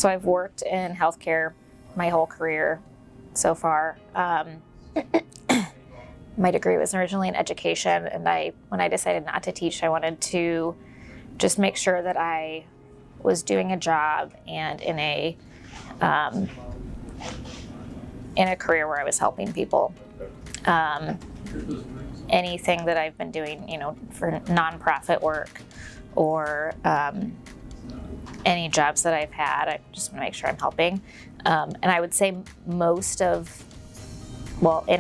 So I've worked in healthcare my whole career so far. My degree was originally in education, and when I decided not to teach, I wanted to just make sure that I was doing a job and in a career where I was helping people. Anything that I've been doing, for nonprofit work or any jobs that I've had, I just want to make sure I'm helping. And I would say in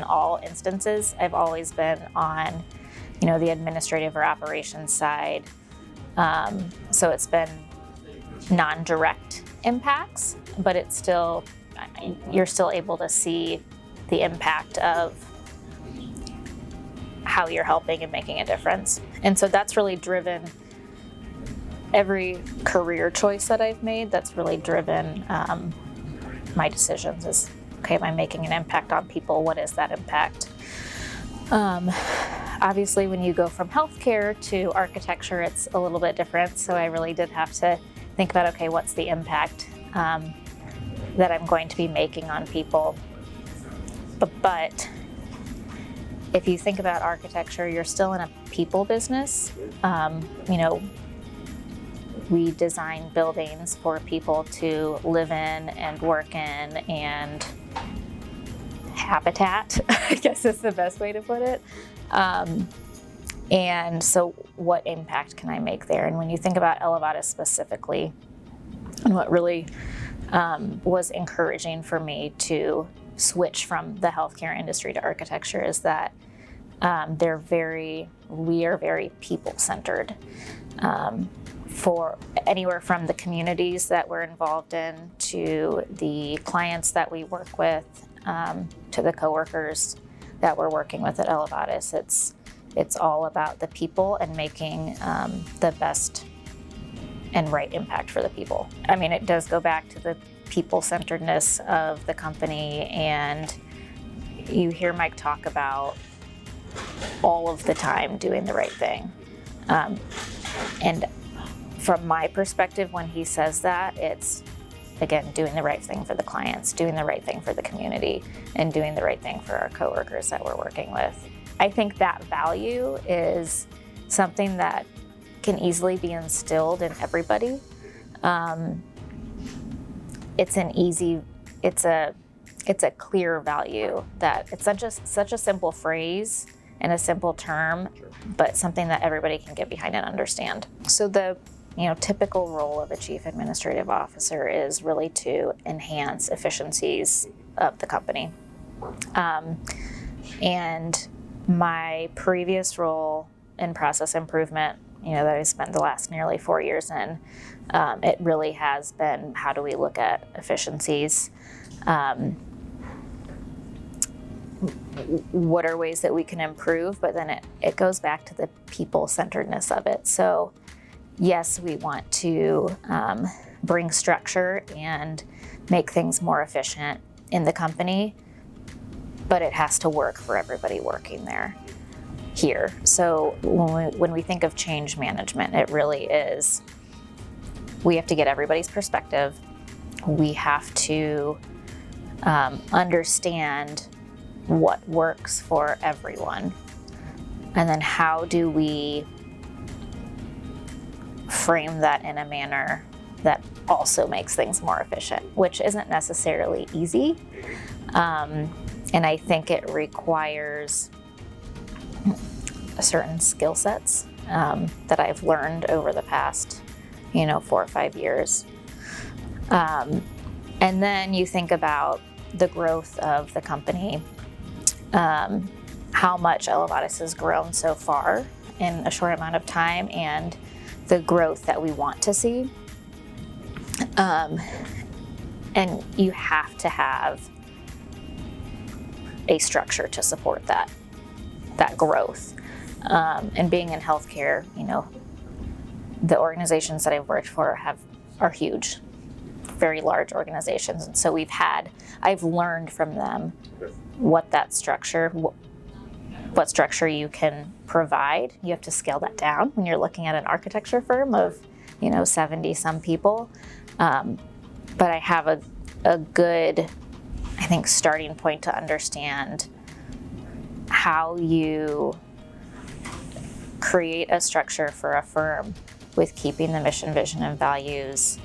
all instances, I've always been on, the administrative or operations side. So it's been non-direct impacts, but you're still able to see the impact of how you're helping and making a difference. And so that's really driven every career choice that I've made. That's really driven my decisions is, okay, am I making an impact on people? What is that impact? Obviously, when you go from healthcare to architecture, it's a little bit different. So I really did have to think about, okay, what's the impact that I'm going to be making on people? But if you think about architecture, you're still in a people business. We design buildings for people to live in and work in, and habitat, I guess is the best way to put it. And so what impact can I make there? And when you think about Elevatus specifically, and what really was encouraging for me to switch from the healthcare industry to architecture is that we are very people-centered. For anywhere from the communities that we're involved in to the clients that we work with, to the coworkers that we're working with at Elevatus, it's all about the people and making the best and right impact for the people. I mean, it does go back to the people-centeredness of the company, and you hear Mike talk about all of the time doing the right thing. And from my perspective, when he says that, it's, again, doing the right thing for the clients, doing the right thing for the community, and doing the right thing for our coworkers that we're working with. I think that value is something that can easily be instilled in everybody. It's a clear value that it's such a simple phrase and a simple term, but something that everybody can get behind and understand. So the typical role of a chief administrative officer is really to enhance efficiencies of the company. And my previous role in process improvement, that I spent the last nearly 4 years in, it really has been, how do we look at efficiencies? What are ways that we can improve? But then it goes back to the people-centeredness of it. So yes, we want to bring structure and make things more efficient in the company, but it has to work for everybody working here. So when we think of change management, it really is, we have to get everybody's perspective. We have to understand what works for everyone. And then how do we frame that in a manner that also makes things more efficient, which isn't necessarily easy. And I think it requires certain skill sets that I've learned over the past, 4 or 5 years. And then you think about the growth of the company, how much Elevatus has grown so far in a short amount of time, and the growth that we want to see. And you have to have a structure to support that growth. And being in healthcare, the organizations that I've worked for are huge, very large organizations. And so I've learned from them what structure you can provide. You have to scale that down when you're looking at an architecture firm of, 70 some people. but I have a good, I think, starting point to understand how you create a structure for a firm with keeping the mission, vision, and values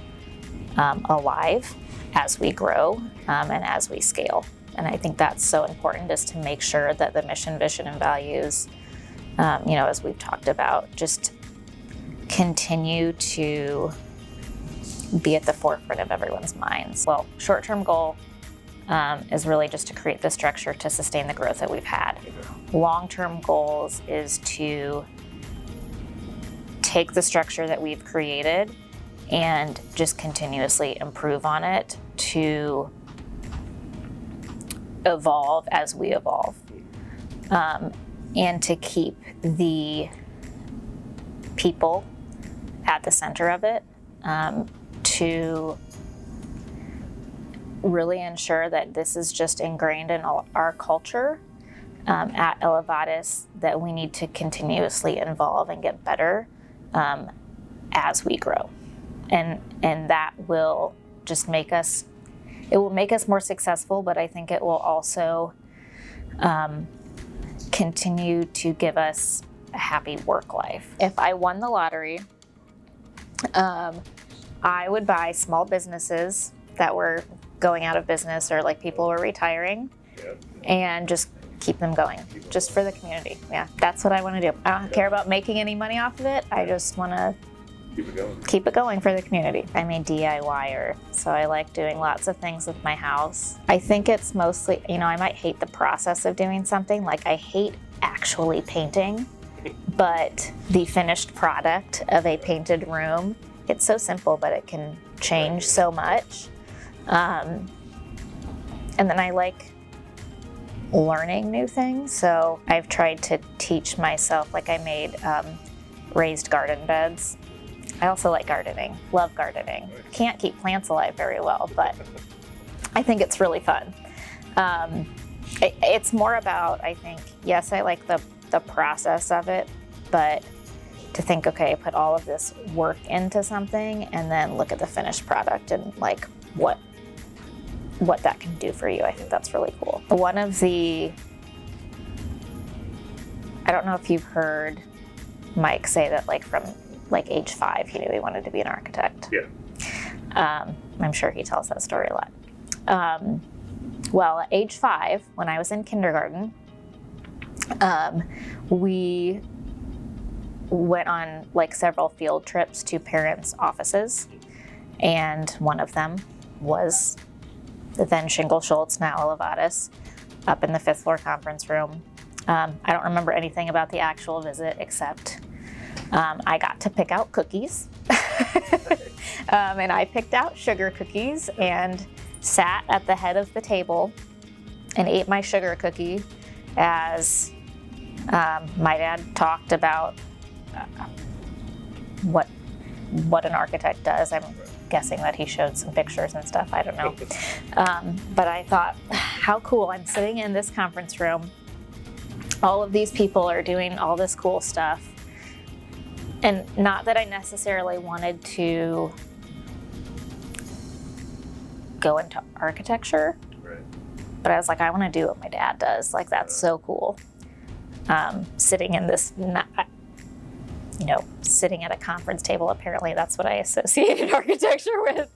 alive as we grow and as we scale. And I think that's so important, is to make sure that the mission, vision, and values, as we've talked about, just continue to be at the forefront of everyone's minds. Well, short-term goal is really just to create the structure to sustain the growth that we've had. Long-term goals is to take the structure that we've created and just continuously improve on it to evolve as we evolve, and to keep the people at the center of it, to really ensure that this is just ingrained in our culture at Elevatus, that we need to continuously evolve and get better as we grow. And that will just make us more successful, but I think it will also continue to give us a happy work life. If I won the lottery, I would buy small businesses that were going out of business, or like people were retiring, and just keep them going, just for the community. Yeah, that's what I want to do. I don't care about making any money off of it. I just want to keep it going for the community. I'm a DIYer, so I like doing lots of things with my house. I think it's mostly, I might hate the process of doing something. Like, I hate actually painting, but the finished product of a painted room, it's so simple, but it can change so much. And then I like learning new things. So I've tried to teach myself, like I made raised garden beds. I also like gardening, love gardening. Can't keep plants alive very well, but I think it's really fun. It's more about, I think, yes, I like the process of it, but to think, okay, put all of this work into something and then look at the finished product and like what that can do for you. I think that's really cool. One of the, I don't know if you've heard Mike say that, like, from like age 5, he knew he wanted to be an architect. Yeah. I'm sure he tells that story a lot. Well, at age 5, when I was in kindergarten, we went on like several field trips to parents' offices, and one of them was the then Shingle Schultz, now Elevatus, up in the 5th floor conference room. I don't remember anything about the actual visit, except I got to pick out cookies. And I picked out sugar cookies and sat at the head of the table and ate my sugar cookie as my dad talked about what an architect does. I'm guessing that he showed some pictures and stuff. I don't know. But I thought, how cool. I'm sitting in this conference room. All of these people are doing all this cool stuff. And not that I necessarily wanted to go into architecture, Right. but I was like, I want to do what my dad does. Like, that's so cool. Sitting in this, sitting at a conference table, apparently that's what I associated architecture with,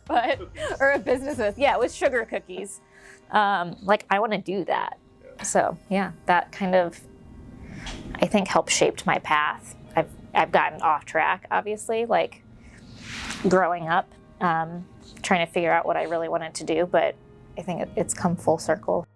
or a business with. Yeah, with sugar cookies. Like, I want to do that. Yeah. So yeah, that kind of, I think, helped shaped my path. I've gotten off track, obviously, like growing up, trying to figure out what I really wanted to do, but I think it's come full circle.